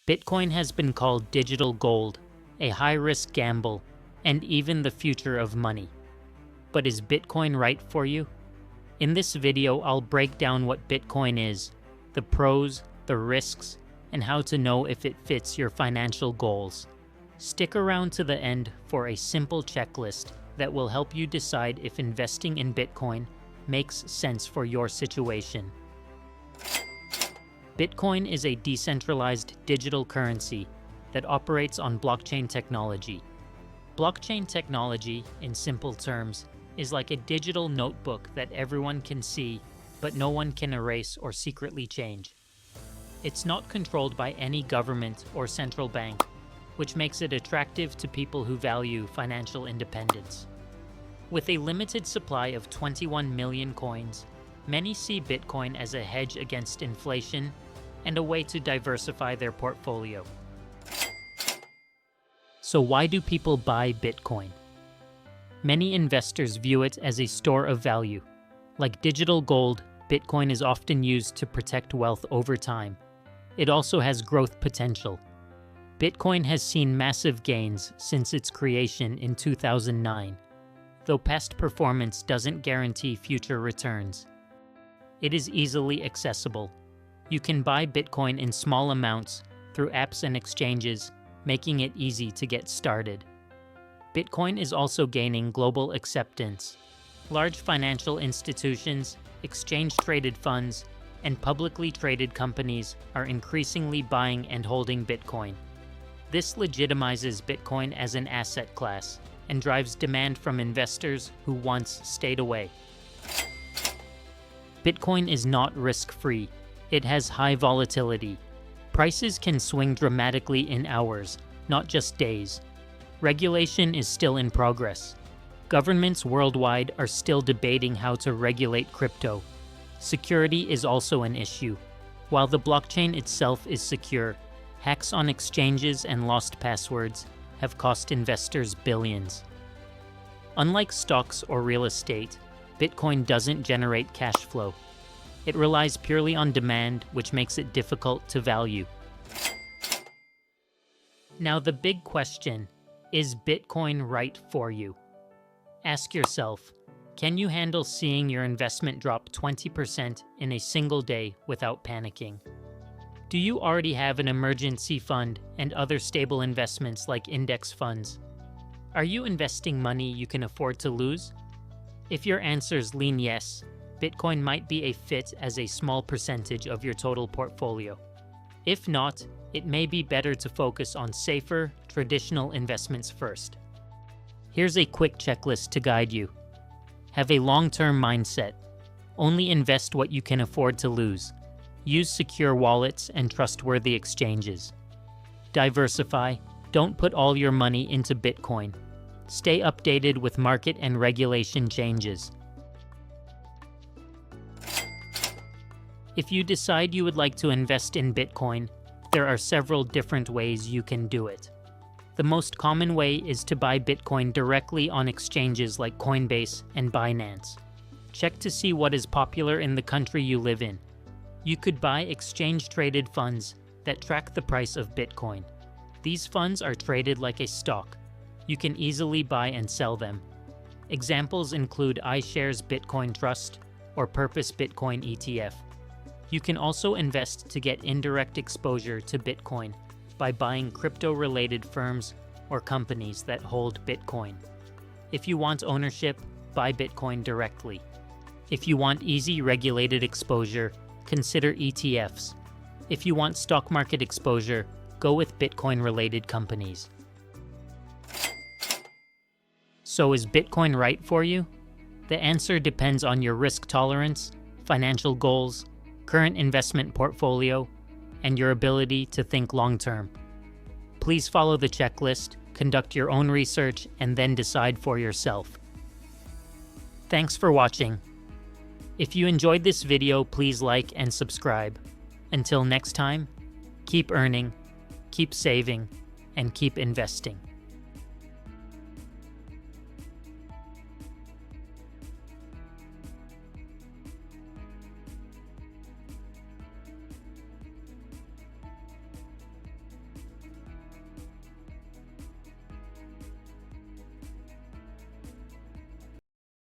Bitcoin has been called digital gold, a high-risk gamble, and even the future of money. But is Bitcoin right for you? In this video, I'll break down what Bitcoin is, the pros, the risks, and how to know if it fits your financial goals. Stick around to the end for a simple checklist that will help you decide if investing in Bitcoin makes sense for your situation. Bitcoin is a decentralized digital currency that operates on blockchain technology. Blockchain technology, in simple terms, is like a digital notebook that everyone can see, but no one can erase or secretly change. It's not controlled by any government or central bank, which makes it attractive to people who value financial independence. With a limited supply of 21 million coins, many see Bitcoin as a hedge against inflation and a way to diversify their portfolio. So why do people buy Bitcoin? Many investors view it as a store of value. Like digital gold, Bitcoin is often used to protect wealth over time. It also has growth potential. Bitcoin has seen massive gains since its creation in 2009, though past performance doesn't guarantee future returns. It is easily accessible. You can buy Bitcoin in small amounts through apps and exchanges, making it easy to get started. Bitcoin is also gaining global acceptance. Large financial institutions, exchange-traded funds, and publicly traded companies are increasingly buying and holding Bitcoin. This legitimizes Bitcoin as an asset class and drives demand from investors who once stayed away. Bitcoin is not risk-free. It has high volatility. Prices can swing dramatically in hours, not just days. Regulation is still in progress. Governments worldwide are still debating how to regulate crypto. Security is also an issue. While the blockchain itself is secure, hacks on exchanges and lost passwords have cost investors billions. Unlike stocks or real estate, Bitcoin doesn't generate cash flow. It relies purely on demand, which makes it difficult to value. Now the big question, is Bitcoin right for you? Ask yourself, can you handle seeing your investment drop 20% in a single day without panicking? Do you already have an emergency fund and other stable investments like index funds? Are you investing money you can afford to lose? If your answers lean yes, Bitcoin might be a fit as a small percentage of your total portfolio. If not, it may be better to focus on safer, traditional investments first. Here's a quick checklist to guide you. Have a long-term mindset. Only invest what you can afford to lose. Use secure wallets and trustworthy exchanges. Diversify. Don't put all your money into Bitcoin. Stay updated with market and regulation changes. If you decide you would like to invest in Bitcoin, there are several different ways you can do it. The most common way is to buy Bitcoin directly on exchanges like Coinbase and Binance. Check to see what is popular in the country you live in. You could buy exchange-traded funds that track the price of Bitcoin. These funds are traded like a stock. You can easily buy and sell them. Examples include iShares Bitcoin Trust or Purpose Bitcoin ETF. You can also invest to get indirect exposure to Bitcoin by buying crypto-related firms or companies that hold Bitcoin. If you want ownership, buy Bitcoin directly. If you want easy regulated exposure, consider ETFs. If you want stock market exposure, go with Bitcoin-related companies. So is Bitcoin right for you? The answer depends on your risk tolerance, financial goals, current investment portfolio, and your ability to think long-term. Please follow the checklist, conduct your own research, and then decide for yourself. Thanks for watching. If you enjoyed this video, please like and subscribe. Until next time, keep earning, keep saving, and keep investing.